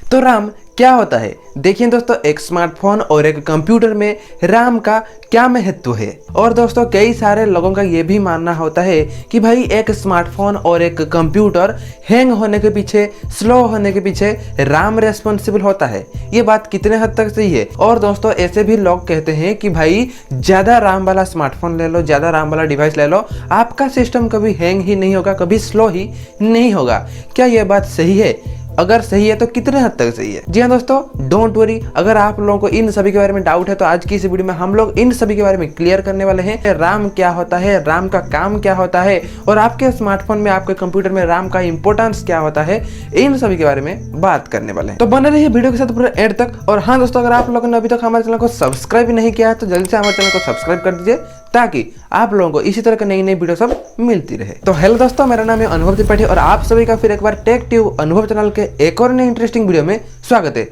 तो RAM क्या होता है? देखिए दोस्तों, एक स्मार्टफोन और एक कंप्यूटर में RAM का क्या महत्व है। और दोस्तों, कई सारे लोगों का ये भी मानना होता है कि भाई एक स्मार्टफोन और एक कंप्यूटर हैंग होने के पीछे, स्लो होने के पीछे RAM रेस्पॉन्सिबल होता है। ये बात कितने हद तक सही है? और दोस्तों, ऐसे भी लोग कहते हैं कि भाई ज्यादा RAM वाला स्मार्टफोन ले लो, ज्यादा RAM वाला डिवाइस ले लो, आपका सिस्टम कभी हैंग ही नहीं होगा, कभी स्लो ही नहीं होगा। क्या यह बात सही है? अगर सही है तो कितने हद तक सही है? जी हाँ दोस्तों, डोंट वरी, अगर आप लोगों को इन सभी के बारे में डाउट है तो आज की इस वीडियो में हम लोग इन सभी के बारे में क्लियर करने वाले हैं। RAM क्या होता है, RAM का काम क्या होता है, और आपके स्मार्टफोन में, आपके कंप्यूटर में RAM का इंपॉर्टेंस क्या होता है, इन सभी के बारे में बात करने वाले हैं। तो बने रहिए वीडियो के साथ पूरा एंड तक। और हाँ दोस्तों, अगर आप लोगों ने अभी तक हमारे चैनल को सब्सक्राइब नहीं किया है तो जल्दी से हमारे चैनल को सब्सक्राइब कर दीजिए, ताकि आप लोगों को इसी तरह की नई नई वीडियो सब मिलती रहे। तो हेलो दोस्तों, मेरा नाम है अनुभव त्रिपाठी और आप सभी का फिर एक बार टेक ट्यूब अनुभव चैनल के एक और नई इंटरेस्टिंग वीडियो में स्वागत है।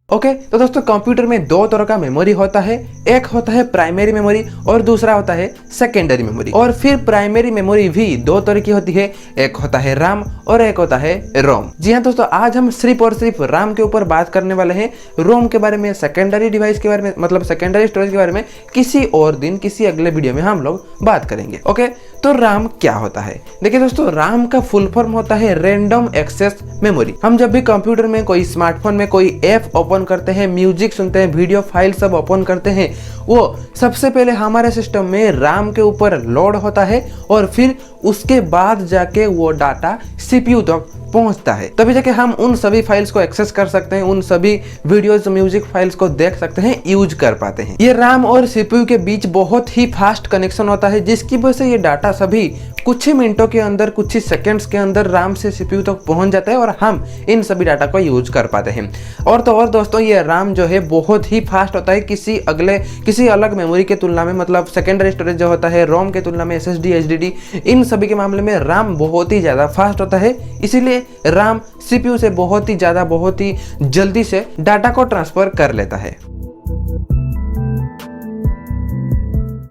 ओके, तो दोस्तों, कंप्यूटर में दो तरह का मेमोरी होता है। एक होता है प्राइमरी मेमोरी और दूसरा होता है सेकेंडरी मेमोरी। और फिर प्राइमरी मेमोरी भी दो तरह की होती है, एक होता है RAM और एक होता है ROM। जी हाँ दोस्तों, आज हम सिर्फ और सिर्फ RAM के ऊपर बात करने वाले हैं। ROM के बारे में, सेकेंडरी डिवाइस के बारे में, मतलब सेकेंडरी स्टोरेज के बारे में किसी और दिन, किसी अगले वीडियो में हम लोग बात करेंगे। ओके, तो RAM क्या होता है? देखिए दोस्तों, RAM का फुल फॉर्म होता है रैंडम एक्सेस मेमोरी। हम जब भी कंप्यूटर में, कोई स्मार्टफोन में कोई ऐप ओपन करते हैं, म्यूजिक सुनते हैं, वीडियो फाइल सब ओपन करते हैं, वो सबसे पहले हमारे सिस्टम में RAM के ऊपर लोड होता है और फिर उसके बाद जाके वो डाटा CPU तक पहुंचता है। तभी जाके हम उन सभी फाइल्स को एक्सेस कर सकते हैं, उन सभी वीडियोस, म्यूजिक फाइल्स को देख सकते हैं, यूज कर पाते हैं। ये RAM और CPU के बीच बहुत ही फास्ट कनेक्शन होता है, जिसकी वजह से ये डाटा सभी कुछ ही मिनटों के अंदर, कुछ ही सेकंड्स के अंदर RAM से CPU तक पहुंच जाता है और हम इन सभी डाटा को यूज कर पाते हैं। और तो और दोस्तों, ये RAM जो है बहुत ही फास्ट होता है किसी अलग मेमोरी के तुलना में। मतलब सेकेंडरी स्टोरेज जो होता है ROM के तुलना में, SSD, HDD, इन सभी के मामले में RAM बहुत ही ज्यादा फास्ट होता है। इसीलिए RAM CPU से बहुत ही जल्दी से डाटा को ट्रांसफर कर लेता है।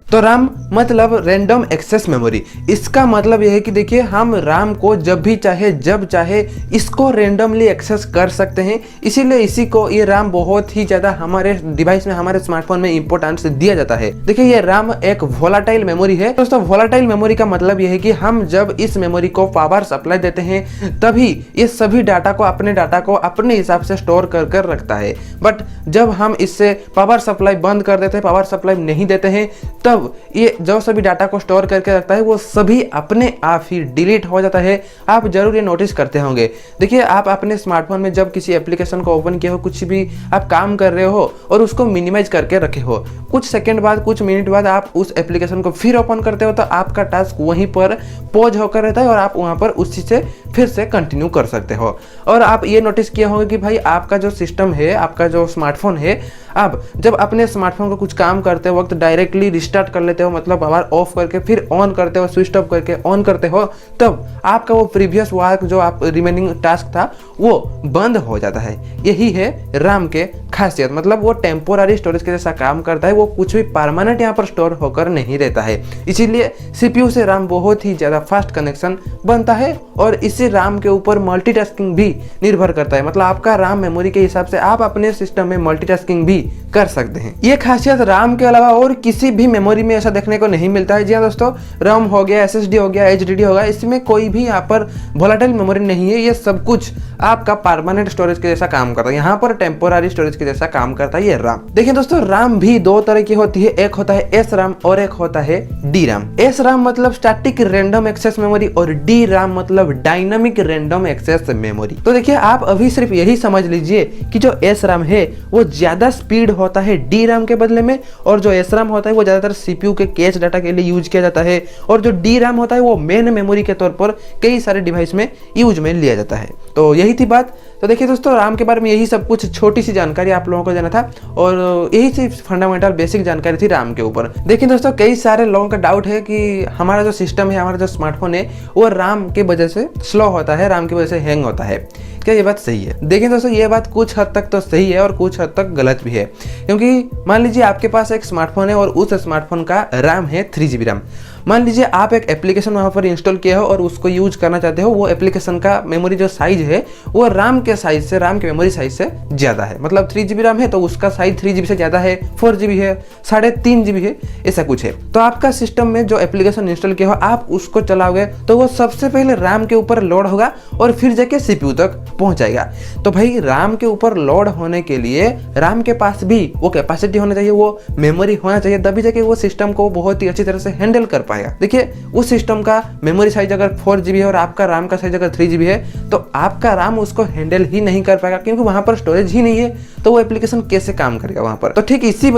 तो RAM मतलब रैंडम एक्सेस मेमोरी। इसका मतलब यह है कि देखिए, हम RAM को जब भी चाहे, जब चाहे इसको रैंडमली एक्सेस कर सकते हैं। इसीलिए इसी को, ये RAM बहुत ही ज्यादा हमारे डिवाइस में, हमारे स्मार्टफोन में इंपॉर्टेंस दिया जाता है। देखिए, ये RAM एक वोलाटाइल मेमोरी है। दोस्तों, वोलाटाइल मेमोरी का मतलब यह है कि हम जब इस मेमोरी को पावर सप्लाई देते हैं तभी ये सभी डाटा को, अपने हिसाब से स्टोर कर रखता है। बट जब हम इससे पावर सप्लाई बंद कर देते हैं, पावर सप्लाई नहीं देते हैं, तब ये जो सभी डाटा को स्टोर करके रखता है वो सभी अपने आप ही डिलीट हो जाता है। आप जरूर ये नोटिस करते होंगे। देखिए, आप अपने स्मार्टफोन में जब किसी एप्लीकेशन को ओपन किए हो, कुछ भी आप काम कर रहे हो और उसको मिनिमाइज करके रखे हो, कुछ सेकंड बाद, कुछ मिनट बाद आप उस एप्लीकेशन को फिर ओपन करते हो तो आपका टास्क वहीं पर पॉज होकर रहता है और आप वहां पर उसी से फिर से कंटिन्यू कर सकते हो। और आप ये नोटिस किए होंगे कि भाई आपका जो सिस्टम है, आपका जो स्मार्टफोन है, आप जब अपने स्मार्टफोन को कुछ काम करते वक्त डायरेक्टली रिस्टार्ट कर लेते हो, मतलब पावर ऑफ करके फिर ऑन करते हो, स्विच ऑफ करके ऑन करते हो, तब आपका वो प्रीवियस वर्क, जो आप रिमेनिंग टास्क था, वो बंद हो जाता है। यही है RAM के खासियत। मतलब वो टेम्पोररी स्टोरेज के जैसा काम करता है, वो कुछ भी परमानेंट यहाँ पर स्टोर होकर नहीं रहता है। इसीलिए CPU से RAM बहुत ही ज्यादा फास्ट कनेक्शन बनता है और इसी RAM के ऊपर मल्टीटास्किंग भी निर्भर करता है। मतलब आपका RAM मेमोरी के हिसाब से आप अपने सिस्टम में मल्टीटास्किंग भी कर सकते हैं। ये खासियत RAM के अलावा और किसी भी मेमोरी में ऐसा देखने को नहीं मिलता है। जी हाँ दोस्तों, RAM हो गया, SSD हो गया, HDD हो गया, इसमें कोई भी यहाँ पर वोलेटाइल मेमोरी नहीं है। ये सब कुछ आपका परमानेंट स्टोरेज के जैसा काम करता है, यहाँ पर टेम्पोररी स्टोरेज के जैसा काम करता है ये RAM। देखिए दोस्तों, RAM भी दो तरह की होती है, एक होता है SRAM और एक होता है DRAM। SRAM मतलब स्टैटिक रैंडम एक्सेस मेमोरी और DRAM मतलब डायनामिक रैंडम एक्सेस मेमोरी। तो देखिए, आप अभी सिर्फ यही समझ लीजिए कि जो SRAM है वो ज्यादा स्पीड होता है DRAM के बदले में, और जो SRAM होता है वो ज्यादातर CPU के कैश डाटा के लिए यूज किया जाता है, और जो DRAM होता है वो मेन मेमोरी के तौर पर कई सारे डिवाइस में यूज में लिया जाता है। तो यही थी बात। तो देखिए दोस्तों, RAM के बारे में यही सब कुछ छोटी सी जानकारी आप लोगों को जाना था और यही सी फंडामेंटल बेसिक जानकारी थी RAM के ऊपर। देखिए दोस्तों, कई सारे लोगों का डाउट है कि हमारा जो सिस्टम है, हमारा जो स्मार्टफोन है, वो RAM के वजह से स्लो होता है, RAM की वजह से हैंग होता है। क्या ये बात सही है? देखिए दोस्तों, ये बात कुछ हद तक तो सही है और कुछ हद तक गलत भी है। क्योंकि मान लीजिए आपके पास एक स्मार्टफोन है और उस स्मार्टफोन का RAM है 3GB RAM। मान लीजिए आप एक एप्लीकेशन वहाँ पर इंस्टॉल किया हो और उसको यूज करना चाहते हो, वो एप्लीकेशन का मेमोरी जो साइज है वो राम के साइज से, राम के मेमोरी साइज से ज़्यादा है। मतलब 3 GB रैम है तो उसका साइज 3 GB से ज़्यादा है, 4 GB है, 3.5 GB है, ऐसा कुछ है। तो आपका सिस्टम में जो एप्लीकेशन इंस्टॉल किया हो आप उसको चलाओगे तो वो सबसे पहले राम के ऊपर लोड होगा और फिर जाके CPU तक पहुंच जाएगा। तो भाई राम के ऊपर लोड होने के लिए राम के पास भी वो कैपेसिटी होना चाहिए, वो मेमोरी होना चाहिए, तभी जाके वो सिस्टम को बहुत ही अच्छी तरह से हैंडल कर पाएगा। देखिए उस सिस्टम का मेमोरी साइज अगर 4 GB है और आपका राम का साइज अगर 3 GB है तो आपका राम उसको हैंडल ही नहीं कर पाएगा, क्योंकि वहां पर स्टोरेज ही नहीं है, तो वो एप्लीकेशन कैसे काम करेगा वहां पर। तो ठीक इसी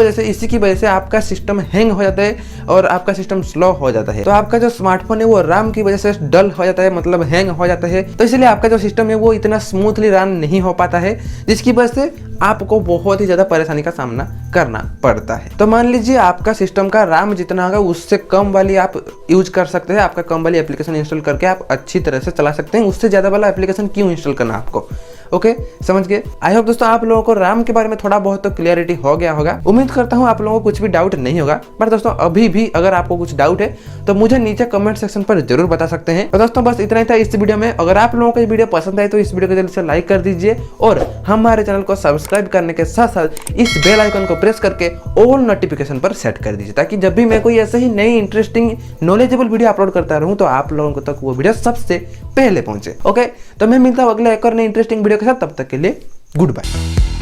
की वजह से आपका सिस्टम हैंग हो जाता है और आपका सिस्टम स्लो हो जाता है। तो आपका जो स्मार्टफोन है वो राम की वजह से डल हो जाता है, मतलब हैंग हो जाता है। तो इसलिए आपका जो सिस्टम है वो इतना स्मूथली रन नहीं हो पाता है, जिसकी वजह से आपको बहुत ही ज्यादा परेशानी का सामना करना पड़ता है। तो मान लीजिए आपका सिस्टम का RAM जितना होगा उससे कम वाली आप यूज कर सकते हैं, आपका कम वाली एप्लीकेशन इंस्टॉल करके आप अच्छी तरह से चला सकते हैं। उससे ज्यादा वाला एप्लीकेशन क्यों इंस्टॉल करना आपको। ओके, समझ गए। आई होप दोस्तों आप लोगों को RAM के बारे में थोड़ा बहुत तो क्लियरिटी हो गया होगा। उम्मीद करता हूँ आप लोगों को कुछ भी डाउट नहीं होगा। पर दोस्तों अभी भी अगर आपको कुछ डाउट है तो मुझे नीचे कमेंट सेक्शन पर जरूर बता सकते हैं। तो दोस्तों बस इतना ही था इस वीडियो में। अगर आप लोगों को ये वीडियो पसंद आए तो इस वीडियो को जल्दी से लाइक कर दीजिए और हमारे चैनल को सब्सक्राइब करने के साथ साथ इस बेल आइकन को प्रेस करके ऑल नोटिफिकेशन पर सेट कर दीजिए, ताकि जब भी मैं कोई ऐसे ही नई इंटरेस्टिंग नॉलेजेबल वीडियो अपलोड करता रहूं तो आप लोगों तक वो वीडियो सबसे पहले पहुंचे। ओके, तो मैं मिलता हूं अगले एक और नई इंटरेस्टिंग वीडियो के साथ। तब तक के लिए गुड बाय।